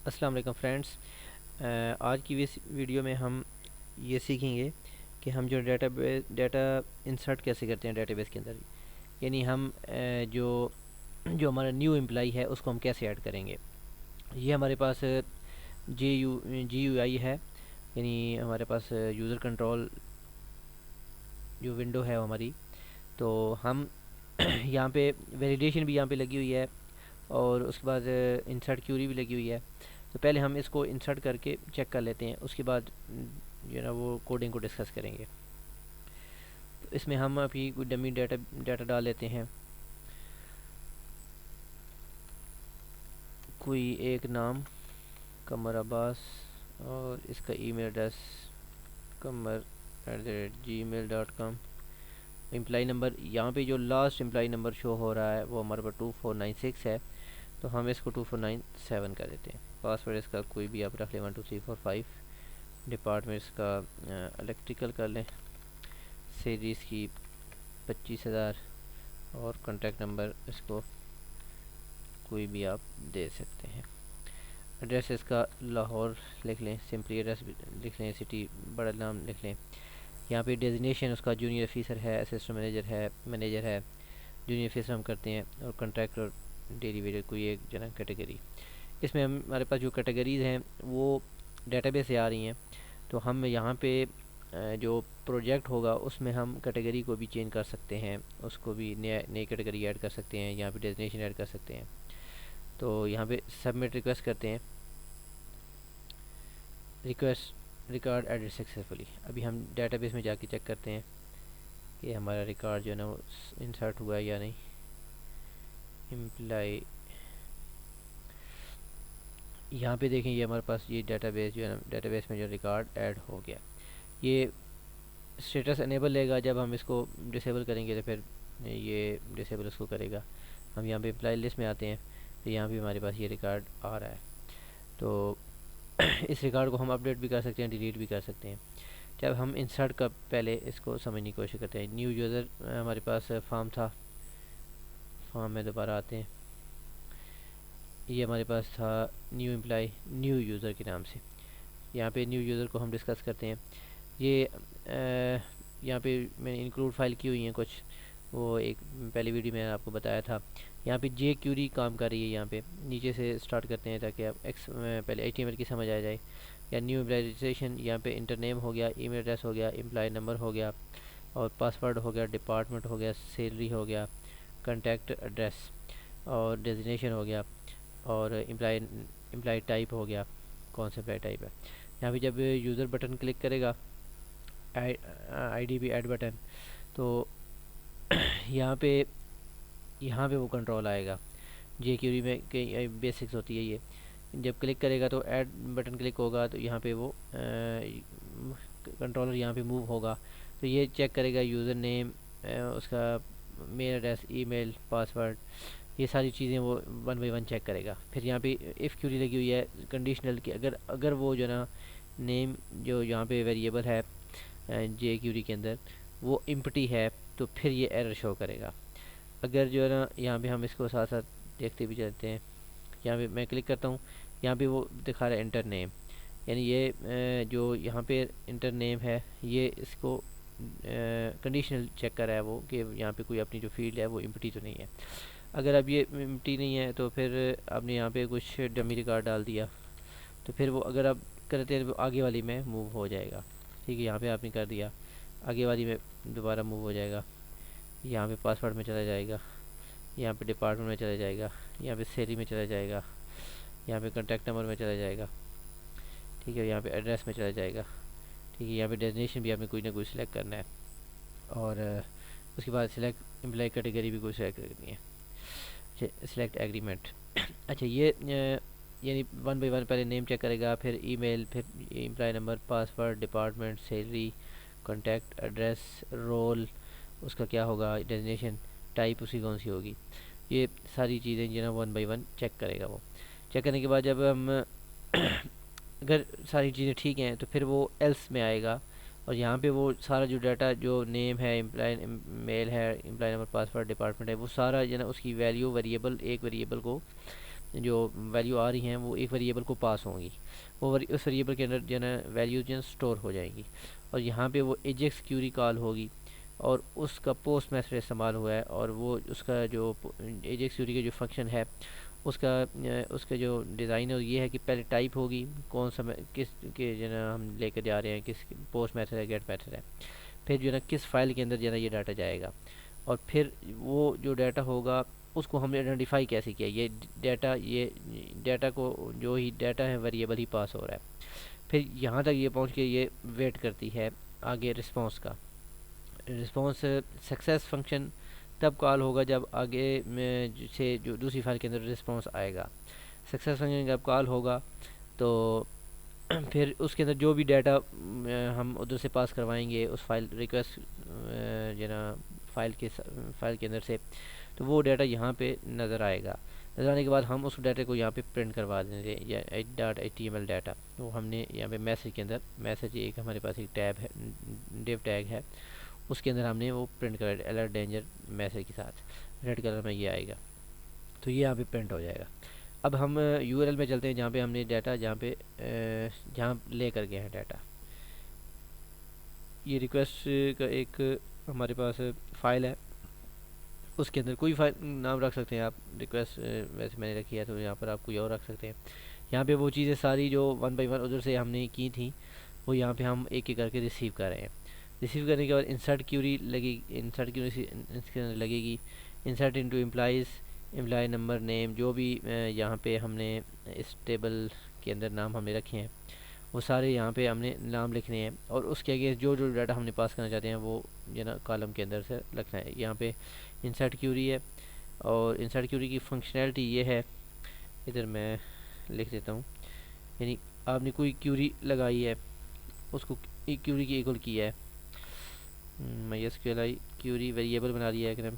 अस्सलाम वालेकुम फ्रेंड्स। आज की इस वीडियो में हम ये सीखेंगे कि हम जो डाटा इंसर्ट कैसे करते हैं डेटाबेस के अंदर। यानी हम जो जो हमारा न्यू एम्प्लॉई है उसको हम कैसे ऐड करेंगे। ये हमारे पास जी यू आई है, यानी हमारे पास यूज़र कंट्रोल जो विंडो है वो हमारी। तो हम यहाँ पे वैलिडेशन भी यहाँ पे लगी हुई है और उसके बाद इंसर्ट क्यूरी भी लगी हुई है। तो पहले हम इसको इंसर्ट करके चेक कर लेते हैं, उसके बाद जो है ना वो कोडिंग को डिस्कस करेंगे। तो इसमें हम अभी कोई डमी डाटा डाल लेते हैं, कोई एक नाम कमर अब्बास और इसका ईमेल एड्रेस कमर@gmail.com। एम्प्लॉई नंबर यहाँ पे जो लास्ट एम्प्लॉई नंबर शो हो रहा है वो हमारे पास 2496 है, तो हम इसको 2497 कर देते हैं। पासवर्ड इसका कोई भी आप रख लें 12345। डिपार्टमेंट्स का इलेक्ट्रिकल कर लें, सीरीज़ की 25,000 और कॉन्टैक्ट नंबर इसको कोई भी आप दे सकते हैं। एड्रेस इसका लाहौर लिख लें, सिंपली एड्रेस लिख लें, सिटी बड़ा नाम लिख लें। यहाँ पे डेजिग्नेशन उसका जूनियर ऑफिसर है, असिस्टेंट मैनेजर है। जूनियर ऑफिसर हम करते हैं और कॉन्ट्रैक्ट और डेली वेजर कोई एक जना कैटेगरी। इसमें हमारे पास जो कैटेगरीज़ हैं वो डेटाबेस से आ रही हैं, तो हम यहाँ पे जो प्रोजेक्ट होगा उसमें हम कैटेगरी को भी चेंज कर सकते हैं, उसको भी नई कैटेगरी ऐड कर सकते हैं, यहाँ पे डेजिग्नेशन ऐड कर सकते हैं। तो यहाँ पे सबमिट रिक्वेस्ट करते हैं, रिक्वेस्ट रिकॉर्ड एडिट सक्सेसफुली। अभी हम डेटाबेस में जाके चेक करते हैं कि हमारा रिकॉर्ड जो है ना वो इंसर्ट हुआ है या नहीं। एम्प्लॉय यहाँ पे देखें, ये हमारे पास ये डेटाबेस जो है ना, डेटाबेस में जो रिकॉर्ड ऐड हो गया। ये स्टेटस एनेबल लेगा, जब हम इसको डिसेबल करेंगे तो फिर ये डिसेबल उसको करेगा। हम यहाँ पे एम्प्लॉय लिस्ट में आते हैं, तो यहाँ भी हमारे पास ये रिकॉर्ड आ रहा है। तो इस रिकॉर्ड को हम अपडेट भी कर सकते हैं, डिलीट भी कर सकते हैं। जब हम इंसर्ट का पहले इसको समझने की कोशिश करते हैं। न्यू यूज़र हमारे पास फॉर्म था, फॉर्म में दोबारा आते हैं। ये हमारे पास था न्यू एम्प्लॉय न्यू यूज़र के नाम से। यहाँ पे न्यू यूज़र को हम डिस्कस करते हैं। ये यहाँ पे मैंने इंक्लूड फाइल की हुई हैं कुछ, वो एक पहली वीडियो में आपको बताया था। यहाँ पे जे क्यूरी काम कर रही है। यहाँ पे नीचे से स्टार्ट करते हैं ताकि आप पहले HTML की समझ आ जाए। या न्यू एम्प्लॉय रजिस्ट्रेशन, यहाँ पे इंटर नेम हो गया, ईमेल एड्रेस हो गया, एम्प्लॉय नंबर हो गया और पासवर्ड हो गया, डिपार्टमेंट हो गया, सैलरी हो गया, कॉन्टैक्ट एड्रेस और डेजिग्नेशन हो गया और एम्प्लॉय टाइप हो गया, कौन सा एम्प्लॉय टाइप है। यहाँ पे जब यूज़र बटन क्लिक करेगा, IDP ऐड बटन, तो यहाँ पे वो कंट्रोल आएगा। जे क्यूरी में कई बेसिक्स होती है ये। जब क्लिक करेगा तो ऐड बटन क्लिक होगा तो यहाँ पे वो कंट्रोलर यहाँ पे मूव होगा। तो ये चेक करेगा यूज़र नेम, उसका मेल एड्रेस, ईमेल, पासवर्ड, ये सारी चीज़ें वो 1 बाई 1 चेक करेगा। फिर यहाँ पे इफ़ क्यूरी लगी हुई है कंडीशनल की, अगर वो जो ना नेम जो यहाँ पे वेरिएबल है जे क्यूरी के अंदर वो इम्पटी है, तो फिर ये एरर शो करेगा। अगर जो है ना, यहाँ पे हम इसको साथ साथ देखते भी चलते हैं। यहाँ पे मैं क्लिक करता हूँ, यहाँ पे वो दिखा रहा है इंटर नेम, यानी ये जो यहाँ पे इंटर नेम है ये इसको कंडीशनल चेक कर रहा है वो कि यहाँ पे कोई अपनी जो फील्ड है वो इम्पटी तो नहीं है। अगर अब ये इम्पटी नहीं है तो फिर आपने यहाँ पे कुछ डमी रिकॉर्ड डाल दिया, तो फिर वो अगर आप करते हैं तो आगे वाली में मूव हो जाएगा। ठीक है, यहाँ पे आपने कर दिया, आगे वाली में दोबारा मूव हो जाएगा। यहाँ पे पासवर्ड में चला जाएगा, यहाँ पे डिपार्टमेंट में चला जाएगा, यहाँ पे सैलरी में चला जाएगा, यहाँ पे कॉन्टैक्ट नंबर में चला जाएगा। ठीक है, यहाँ पे एड्रेस में चला जाएगा। ठीक है, यहाँ पे डेजिग्नेशन भी आपने कोई ना कोई सिलेक्ट करना है और उसके बाद सिलेक्ट एम्प्लॉय कैटेगरी भी कोई सिलेक्ट करनी है। Select agreement. अच्छा, ये यानी 1 बाई 1 पहले नेम चेक करेगा, फिर ईमेल, फिर employ number, password, department, salary, contact address, role उसका क्या होगा, डेजिग्नेशन, टाइप उसकी कौन सी होगी। ये सारी चीज़ें जो ना 1 बाई 1 चेक करेगा वो। चेक करने के बाद जब हम अगर सारी चीज़ें ठीक हैं तो फिर वो एल्स में आएगा और यहाँ पे वो सारा जो डाटा जो नेम है, एम्प्लॉय मेल है, एम्प्लॉय नंबर, पासवर्ड, डिपार्टमेंट है, वो सारा जो ना उसकी वैल्यू वेरिएबल, एक वेरिएबल को जो वैल्यू आ रही हैं वो एक वेरिएबल को पास होंगी, वो उस वेरिएबल के अंदर जो है ना वैल्यू जो स्टोर हो जाएंगी, और यहाँ पे वो एजेक्स क्यूरी कॉल होगी और उसका पोस्ट मेथड इस्तेमाल हुआ है, और वो उसका जो एजेक्स क्यूरी का जो फंक्शन है उसका जो डिज़ाइन है ये है कि पहले टाइप होगी कौन सा किस के जो है ना हम लेकर जा रहे हैं, किस पोस्ट मेथड है, गेट मेथड है, फिर जो है ना किस फाइल के अंदर जो है ना ये डाटा जाएगा, और फिर वो जो डाटा होगा उसको हमने आइडेंटिफाई कैसे किया, ये डाटा को जो ही डाटा है वेरिएबल ही पास हो रहा है। फिर यहाँ तक ये पहुँच के ये वेट करती है आगे रिस्पॉन्स का। रिस्पॉन्स सक्सेस फंक्शन तब कॉल होगा जब आगे में से जो दूसरी फाइल के अंदर रिस्पॉन्स आएगा। सक्सेस फंक्शन जब कॉल होगा तो फिर उसके अंदर जो भी डाटा हम उधर से पास करवाएंगे उस फाइल रिक्वेस्ट जो ना फाइल के अंदर से, तो वो डाटा यहाँ पे नज़र आएगा। नज़र आने के बाद हम उस डाटा को यहाँ पे प्रिंट करवा देंगे या .html डाटा, तो हमने यहाँ पे मैसेज के अंदर मैसेज एक हमारे पास एक टैब है, डिव टैग है, उसके अंदर हमने वो प्रिंट कर अलर्ट डेंजर मैसेज के साथ रेड कलर में ये आएगा, तो ये यहाँ पे प्रिंट हो जाएगा। अब हम यूआरएल में चलते हैं जहाँ पे हमने डाटा जहाँ ले कर गए हैं डाटा। ये रिक्वेस्ट का एक हमारे पास फाइल है, उसके अंदर कोई फाइल नाम रख सकते हैं आप, रिक्वेस्ट वैसे मैंने रखी है तो यहाँ पर आप कोई और रख सकते हैं। यहाँ पे वो चीज़ें सारी जो 1 बाई 1 उधर से हमने की थी वो यहाँ पे हम एक एक करके रिसीव कर रहे हैं। रिसीव करने के बाद इंसर्ट क्यूरी लगेगी, इंसर्ट क्यूरी इसके अंदर लगेगी, insert into employ number name, जो भी यहाँ पे हमने इस टेबल के अंदर नाम हमने रखे हैं वो सारे यहाँ पे हमने नाम लिखने हैं, और उसके आगे जो जो डाटा हमने पास करना चाहते हैं वो जो ना कॉलम के अंदर से लिखना है। यहाँ पे इंसर्ट क्यूरी है, और इंसर्ट क्यूरी की फंक्शनैलिटी ये है, इधर मैं लिख देता हूँ, यानी आपने कोई क्यूरी लगाई है उसको एक क्यूरी की इक्वल किया है, MySQL क्यूरी वेरिएबल बना दिया है एकदम,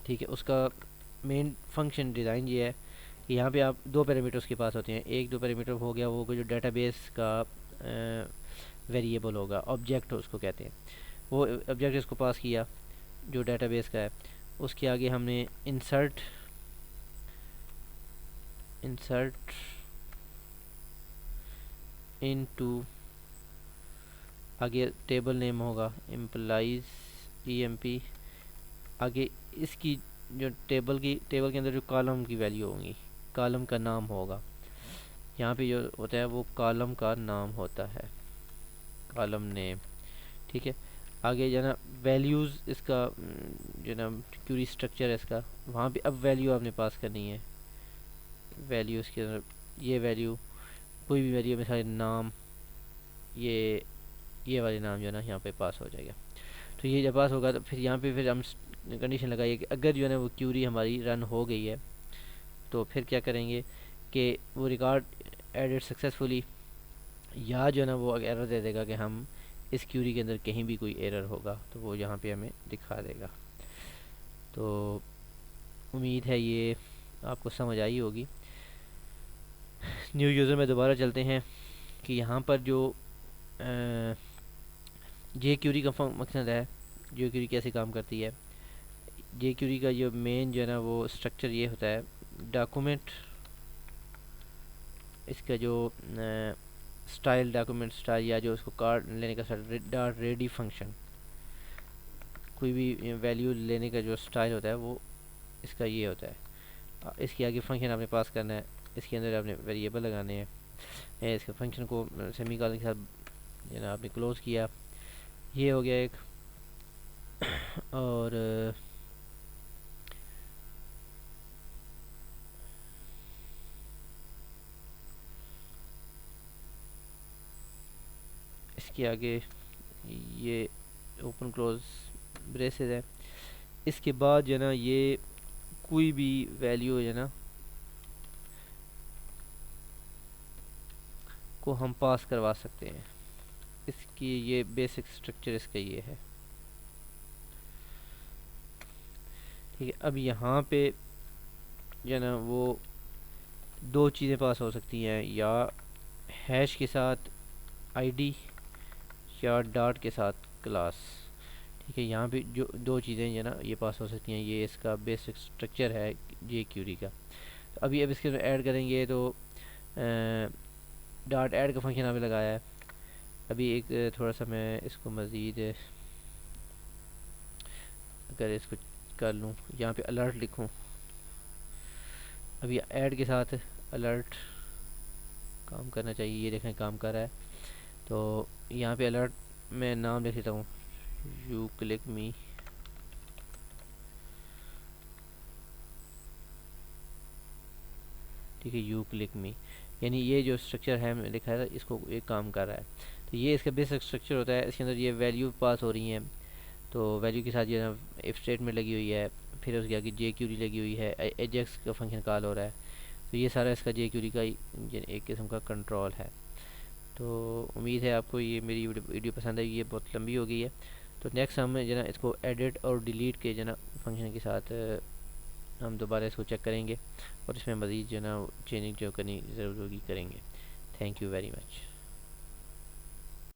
ठीक है। उसका मेन फंक्शन डिज़ाइन ये है कि यहाँ पे आप दो पैरामीटर्स के पास होते हैं, एक दो पैरामीटर हो गया वो जो डेटाबेस का वेरिएबल होगा, ऑब्जेक्ट उसको कहते हैं, वो ऑब्जेक्ट इसको पास किया जो डेटाबेस का है। उसके आगे हमने इंसर्ट इनटू, आगे टेबल नेम होगा एम्प्लॉइज EMP, आगे इसकी जो टेबल के अंदर जो कॉलम की वैल्यू होंगी, कॉलम का नाम होगा, यहाँ पे जो होता है वो कॉलम का नाम होता है, कॉलम नेम, ठीक है। आगे जो ना वैल्यूज़ इसका जो ना क्यूरी स्ट्रक्चर है इसका, वहाँ पे अब वैल्यू आपने पास करनी है, वैल्यू इसके अंदर ये वैल्यू कोई भी वैल्यू मिसाल नाम, ये वाले नाम जो है ना यहाँ पे पास हो जाएगा। तो ये जब पास होगा तो फिर यहाँ पे फिर हम कंडीशन लगाइए कि अगर जो है ना वो क्यूरी हमारी रन हो गई है तो फिर क्या करेंगे कि वो रिकॉर्ड एडिट सक्सेसफुली, या जो है ना वो एरर दे देगा कि हम इस क्यूरी के अंदर कहीं भी कोई एरर होगा तो वो यहाँ पे हमें दिखा देगा। तो उम्मीद है ये आपको समझ आई होगी। न्यू यूज़र में दोबारा चलते हैं कि यहाँ पर जो जे क्यूरी का मकसद है, जे क्यूरी कैसे काम करती है। जे क्यूरी का जो मेन जो है ना वो स्ट्रक्चर ये होता है, डॉक्यूमेंट इसका जो स्टाइल, डॉक्यूमेंट स्टाइल या जो उसको कार्ड लेने का डॉट रेडी फंक्शन, कोई भी वैल्यू लेने का जो स्टाइल होता है वो इसका ये होता है। इसके आगे फंक्शन आपने पास करना है, इसके अंदर आपने वेरिएबल लगाने हैं, इसके फंक्शन को सेमीकोलन के साथ जो ना आपने क्लोज़ किया, ये हो गया एक। और इसके आगे ये ओपन क्लोज ब्रेसेस है। इसके बाद जो है ना ये कोई भी वैल्यू है ना को हम पास करवा सकते हैं, इसकी ये बेसिक स्ट्रक्चर इसका ये है, ठीक है। अब यहाँ पे जो है ना वो दो चीज़ें पास हो सकती हैं, या हैश के साथ आईडी या डॉट के साथ क्लास, ठीक है। यहाँ पे जो दो चीज़ें जो ना ये पास हो सकती हैं, ये इसका बेसिक स्ट्रक्चर है जे क्यूरी का। तो अभी अब इसके ऐड करेंगे तो डॉट ऐड का फंक्शन हमें लगाया है। अभी एक थोड़ा सा मैं इसको मज़ीद अगर इसको कर लूँ, यहाँ पे अलर्ट लिखूँ, अभी ऐड के साथ अलर्ट काम करना चाहिए, ये देखें काम कर रहा है। तो यहाँ पे अलर्ट मैं नाम लिख देता हूँ, यू क्लिक मी। ठीक है, यू क्लिक मी, यानी ये जो स्ट्रक्चर है मैंने लिखा है इसको एक काम कर रहा है। तो ये इसका बेसिक स्ट्रक्चर होता है। इसके अंदर ये वैल्यू पास हो रही हैं, तो वैल्यू के साथ ये ना इफ स्टेटमेंट लगी हुई है, फिर उसके आगे जे क्यूरी लगी हुई है, एजेक्स का फंक्शन कॉल हो रहा है। तो ये सारा इसका जे क्यूरी का एक किस्म का कंट्रोल है। तो उम्मीद है आपको ये मेरी वीडियो पसंद आई। ये बहुत लंबी हो गई है। तो नेक्स्ट हम जो ना इसको एडिट और डिलीट के जो ना फंक्शन के साथ हम दोबारा इसको चेक करेंगे और इसमें मज़ीद जो ना चेंजिंग जो करनी ज़रूर होगी करेंगे। Thank you very much.